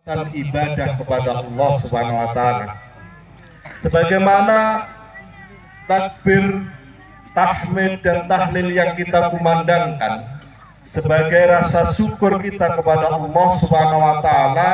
ibadah kepada Allah Subhanahu wa taala. Sebagaimana takbir, tahmid dan tahlil yang kita kumandangkan sebagai rasa syukur kita kepada Allah Subhanahu wa taala,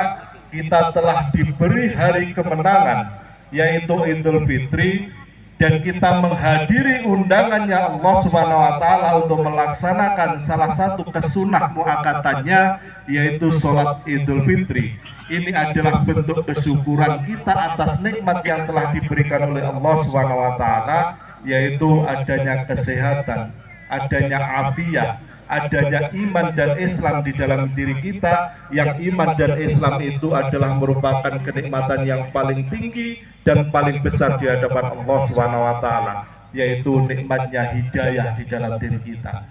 kita telah diberi hari kemenangan yaitu Idul Fitri, dan kita menghadiri undangannya Allah Subhanahu wa taala untuk melaksanakan salah satu kesunah muakkatannya yaitu sholat Idul Fitri. Ini adalah bentuk kesyukuran kita atas nikmat yang telah diberikan oleh Allah Subhanahu wa taala, yaitu adanya kesehatan, adanya afiat, adanya iman dan Islam di dalam diri kita. Yang iman dan Islam itu adalah merupakan kenikmatan yang paling tinggi dan paling besar di hadapan Allah Subhanahu wa taala, yaitu nikmatnya hidayah di dalam diri kita.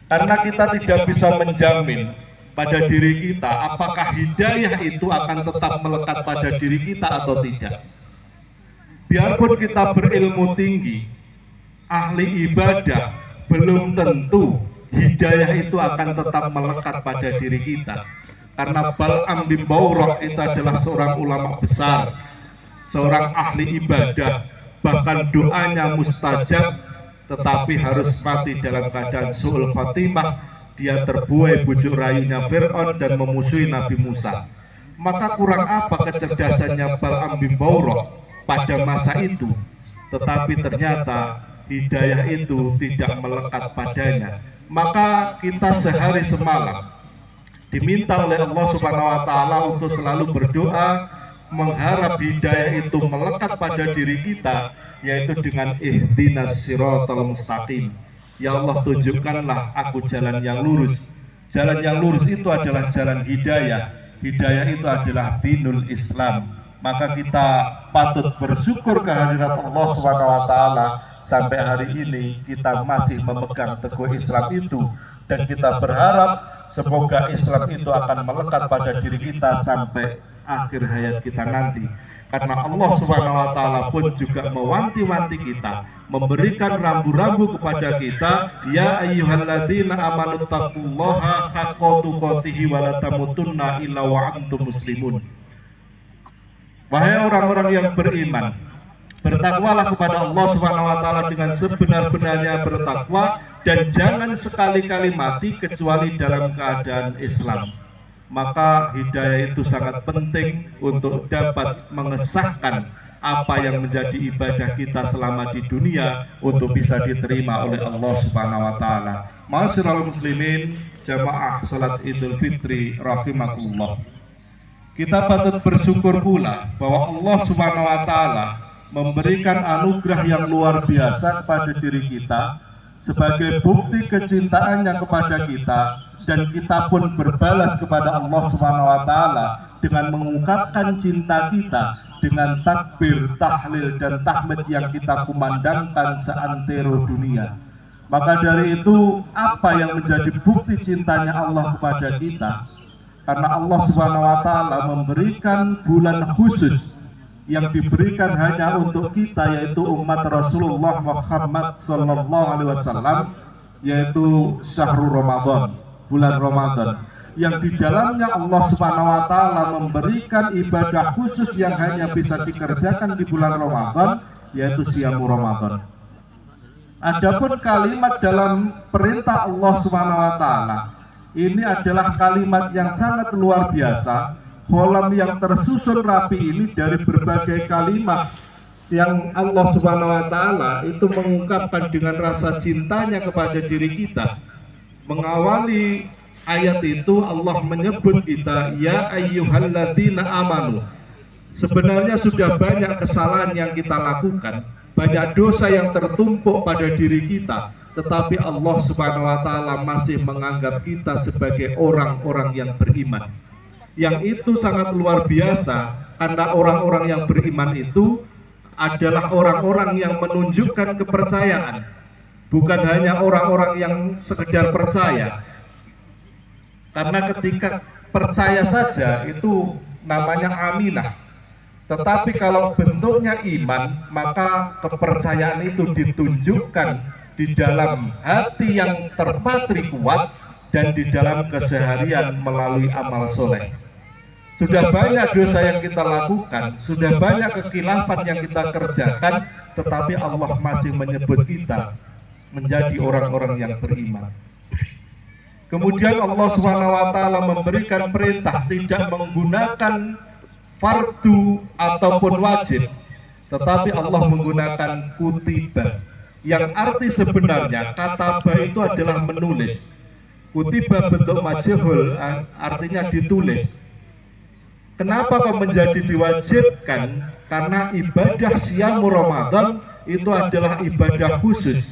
Karena kita tidak bisa menjamin pada diri kita apakah hidayah itu akan tetap melekat pada diri kita atau tidak. Biarpun kita berilmu tinggi, ahli ibadah, belum tentu hidayah itu akan tetap melekat pada diri kita. Karena Bal'am bin Bawrah itu adalah seorang ulama besar, seorang ahli ibadah, bahkan doanya mustajab, tetapi harus mati dalam keadaan su'ul khatimah. Dia terbuai bujuk rayunya Fir'aun dan memusuhi Nabi Musa. Maka kurang apa kecerdasannya Bal'am bin Bawrah pada masa itu, tetapi ternyata hidayah itu tidak melekat padanya. Maka kita sehari semalam diminta oleh Allah Subhanahu wa taala untuk selalu berdoa mengharap hidayah itu melekat pada diri kita, yaitu dengan ihdinas siratal mustaqim. Ya Allah, tunjukkanlah aku jalan yang lurus. Jalan yang lurus itu adalah jalan hidayah. Hidayah itu adalah dinul Islam. Maka kita patut bersyukur kehadirat Allah Subhanahu wa taala sampai hari ini kita masih memegang teguh Islam itu, dan kita berharap semoga Islam itu akan melekat pada diri kita sampai akhir hayat kita nanti. Karena Allah Subhanahu wa taala pun juga mewanti-wanti kita, memberikan rambu-rambu kepada kita, ya ayyuhalladzina amanu taqullaha haqqa tuqatih wa la tamutunna illa wa antum muslimun. Wahai orang-orang yang beriman, bertakwalah kepada Allah Subhanahu wa taala dengan sebenar-benarnya bertakwa, dan jangan sekali-kali mati kecuali dalam keadaan Islam. Maka hidayah itu sangat penting untuk dapat mengesahkan apa yang menjadi ibadah kita selama di dunia untuk bisa diterima oleh Allah Subhanahu wa taala. Ma'asyiral muslimin, jamaah salat Idul Fitri rahimakumullah. Kita patut bersyukur pula bahwa Allah Subhanahu wa taala memberikan anugerah yang luar biasa kepada diri kita sebagai bukti kecintaannya kepada kita, dan kita pun berbalas kepada Allah Subhanahu wa taala dengan mengungkapkan cinta kita dengan takbir, tahlil dan tahmid yang kita kumandangkan seantero dunia. Maka dari itu, apa yang menjadi bukti cintanya Allah kepada kita? Karena Allah Subhanahu wa taala memberikan bulan khusus yang diberikan hanya untuk kita, yaitu umat Rasulullah Muhammad sallallahu alaihi wasallam, yaitu syahrul Ramadan, bulan Ramadan, yang di dalamnya Allah Subhanahu wa taala memberikan ibadah khusus yang hanya bisa dikerjakan di bulan Ramadan, yaitu siyamu Ramadan. Adapun kalimat dalam perintah Allah Subhanahu wa taala ini adalah kalimat yang sangat luar biasa. Kolam yang tersusun rapi ini dari berbagai kalimat yang Allah Subhanahu wa taala itu mengungkapkan dengan rasa cintanya kepada diri kita. Mengawali ayat itu Allah menyebut kita, ya ayyuhalladzina amanu. Sebenarnya sudah banyak kesalahan yang kita lakukan, banyak dosa yang tertumpuk pada diri kita, tetapi Allah Subhanahu wa taala masih menganggap kita sebagai orang-orang yang beriman. Yang itu sangat luar biasa, karena orang-orang yang beriman itu adalah orang-orang yang menunjukkan kepercayaan, bukan hanya orang-orang yang sekedar percaya. Karena ketika percaya saja itu namanya aminah, tetapi kalau bentuknya iman, maka kepercayaan itu ditunjukkan di dalam hati yang terpatri kuat dan di dalam keseharian melalui amal soleh. sudah banyak dosa yang kita lakukan, sudah banyak kekhilafan yang kita kerjakan, tetapi Allah masih menyebut kita menjadi orang-orang yang beriman. Kemudian Allah SWT memberikan perintah tidak menggunakan fardu ataupun wajib, tetapi Allah menggunakan kutiba, yang arti sebenarnya kataba itu adalah menulis. Kutiba bentuk majhul, artinya ditulis. Kenapa kok menjadi diwajibkan? Karena ibadah siam Ramadan itu adalah ibadah khusus,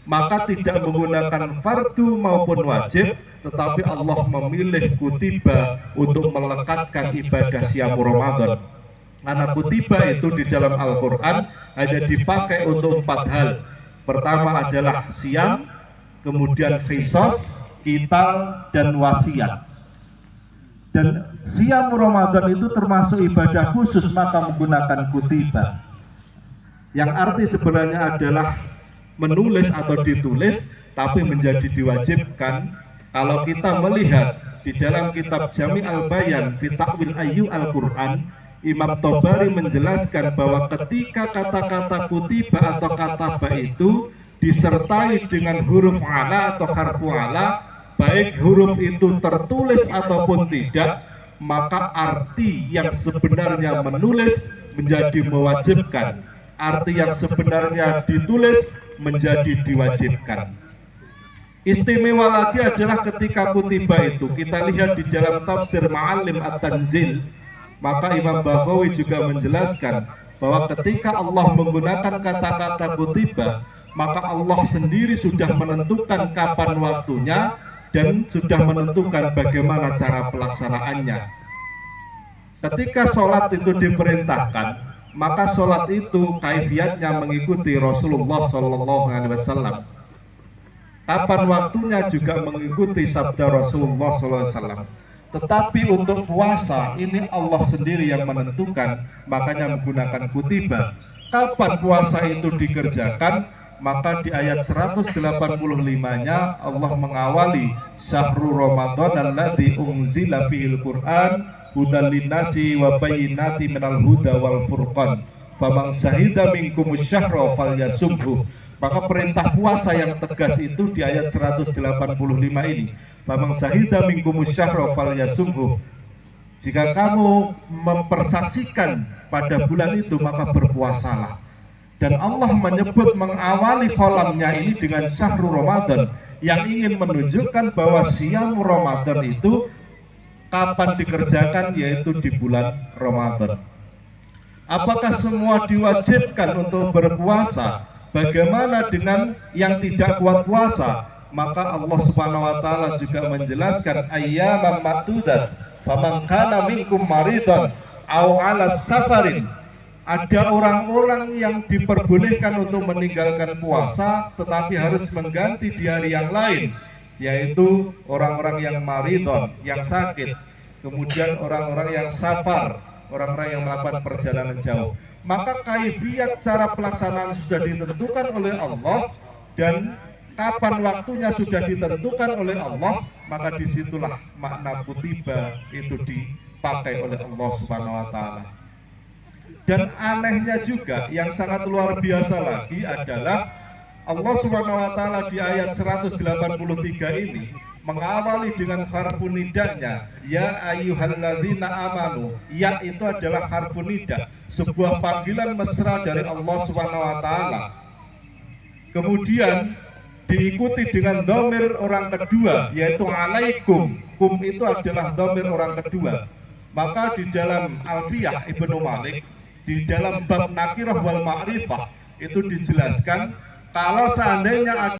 maka tidak menggunakan fardu maupun wajib, tetapi Allah memilih kutiba untuk melekatkan ibadah siam Ramadan. Karena kutiba itu di dalam Al-Quran hanya dipakai untuk 4 hal. Pertama adalah siam, kemudian qisas, qital, dan wasiat. Dan siam Ramadan itu termasuk ibadah khusus, maka menggunakan kutiba, yang arti sebenarnya adalah menulis atau ditulis, tapi menjadi diwajibkan. Kalau kita melihat di dalam kitab Jami' al-Bayan fi Ta'wil Ayyu Al-Quran, Imam Tobari menjelaskan bahwa ketika kata-kata kutiba atau kataba itu disertai dengan huruf ala atau harfu ala, baik huruf itu tertulis ataupun tidak, maka arti yang sebenarnya menulis menjadi mewajibkan, arti yang sebenarnya ditulis menjadi diwajibkan. Istimewa lagi adalah ketika kutiba itu, kita lihat di dalam tafsir Ma'alim At-Tanzil, maka Imam Baghawi juga menjelaskan bahwa ketika Allah menggunakan kata-kata kutiba, maka Allah sendiri sudah menentukan kapan waktunya dan sudah menentukan bagaimana cara pelaksanaannya. Ketika sholat itu diperintahkan, maka sholat itu kaifiatnya mengikuti Rasulullah SAW. Kapan waktunya juga mengikuti sabda Rasulullah SAW. Tetapi untuk puasa ini Allah sendiri yang menentukan, makanya menggunakan kutiba. Kapan puasa itu dikerjakan? Maka di ayat 185-nya Allah mengawali syahrul Ramadan alladzi unzila fihil Qur'an hudan linnasi wa bayyinatin minal huda wal furqan faman syahida minkumus syahra falyasumhu. Maka perintah puasa yang tegas itu di ayat 185 ini, faman syahida minkumus syahra falyasumhu. Jika kamu mempersaksikan pada bulan itu, maka berpuasalah. Dan Allah menyebut mengawali kolamnya ini dengan syahrul Ramadan, yang ingin menunjukkan bahwa siam Ramadan itu kapan dikerjakan, yaitu di bulan Ramadan. Apakah semua diwajibkan untuk berpuasa? Bagaimana dengan yang tidak kuat puasa? Maka Allah Subhanahu wa taala juga menjelaskan ayyaman ma'dudat faman kana minkum maridun aw 'ala safarin. Ada orang-orang yang diperbolehkan untuk meninggalkan puasa, tetapi harus mengganti di hari yang lain, yaitu orang-orang yang maridon, yang sakit, kemudian orang-orang yang safar, orang-orang yang melakukan perjalanan jauh. Maka kaifiat cara pelaksanaan sudah ditentukan oleh Allah, dan kapan waktunya sudah ditentukan oleh Allah, maka disitulah makna kutiba itu dipakai oleh Allah Subhanahu wa taala. Dan anehnya juga yang sangat luar biasa lagi adalah Allah Subhanahu wa taala di ayat 183 ini mengawali dengan harfu nidanya, ya ayyuhalladzina amanu. Ya itu adalah harfu nida, sebuah panggilan mesra dari Allah Subhanahu wa taala. Kemudian diikuti dengan dhamir orang kedua, yaitu alaikum. Kum itu adalah dhamir orang kedua. Maka di dalam Alfiyah Ibnu Malik, di dalam bab nakirah wal ma'rifah itu dijelaskan kalau seandainya